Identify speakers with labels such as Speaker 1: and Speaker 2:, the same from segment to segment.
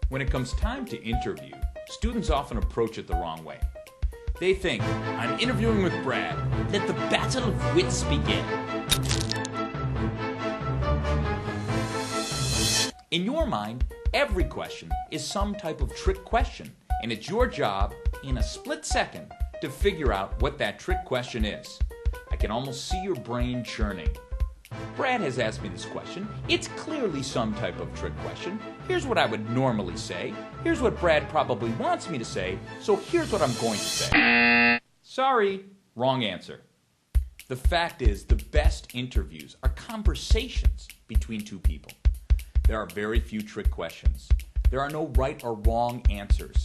Speaker 1: When it comes time to interview, students often approach it the wrong way. They think, I'm interviewing with Brad. Let the battle of wits begin. In your mind, every question is some type of trick question, and it's your job, in a split second, to figure out what that trick question is. I can almost see your brain churning. Brad has asked me this question. It's clearly some type of trick question. Here's what I would normally say. Here's what Brad probably wants me to say. So here's what I'm going to say. Sorry, wrong answer. The fact is, the best interviews are conversations between two people. There are very few trick questions. There are no right or wrong answers.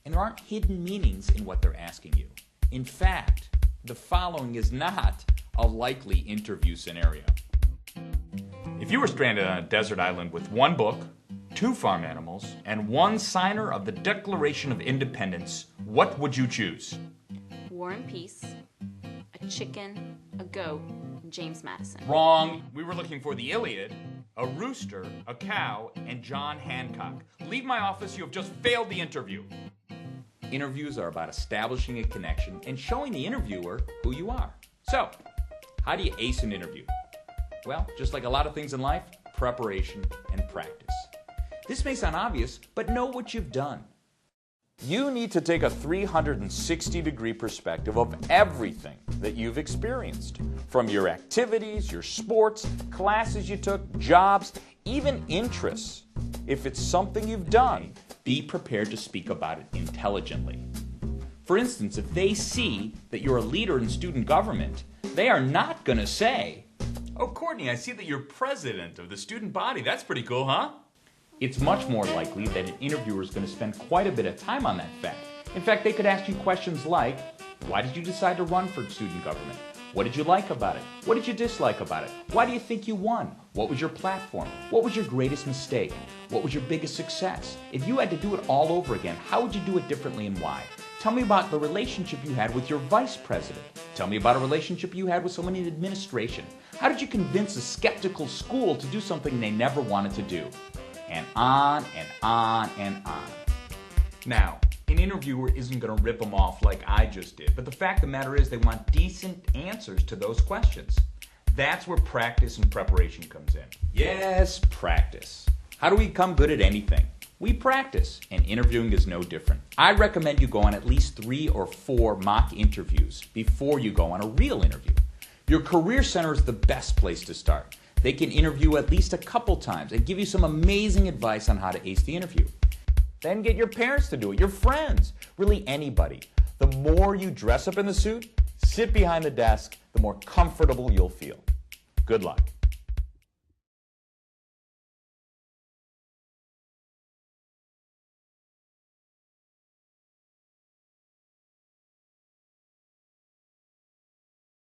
Speaker 1: And there aren't hidden meanings in what they're asking you. In fact, the following is not a likely interview scenario. If you were stranded on a desert island with one book, 2 farm animals, and 1 signer of the Declaration of Independence, what would you choose?
Speaker 2: War and Peace, a chicken, a goat, and James Madison.
Speaker 1: Wrong. We were looking for the Iliad, a rooster, a cow, and John Hancock. Leave my office, you have just failed the interview. Interviews are about establishing a connection and showing the interviewer who you are. So, how do you ace an interview? Well, just like a lot of things in life, preparation and practice. This may sound obvious, but know what you've done. You need to take a 360-degree perspective of everything that you've experienced. From your activities, your sports, classes you took, jobs, even interests. If it's something you've done, be prepared to speak about it intelligently. For instance, if they see that you're a leader in student government, they are not going to say, "Oh, Courtney, I see that you're president of the student body. That's pretty cool, huh?" It's much more likely that an interviewer is going to spend quite a bit of time on that fact. In fact, they could ask you questions like, why did you decide to run for student government? What did you like about it? What did you dislike about it? Why do you think you won? What was your platform? What was your greatest mistake? What was your biggest success? If you had to do it all over again, how would you do it differently and why? Tell me about the relationship you had with your vice president. Tell me about a relationship you had with someone in administration. How did you convince a skeptical school to do something they never wanted to do? And on and on and on. Now, an interviewer isn't going to rip them off like I just did, but the fact of the matter is they want decent answers to those questions. That's where practice and preparation comes in. Yes, practice. How do we become good at anything? We practice, and interviewing is no different. I recommend you go on at least 3 or 4 mock interviews before you go on a real interview. Your Career Center is the best place to start. They can interview at least a couple times and give you some amazing advice on how to ace the interview. Then get your parents to do it, your friends, really anybody. The more you dress up in the suit, sit behind the desk, the more comfortable you'll feel. Good luck.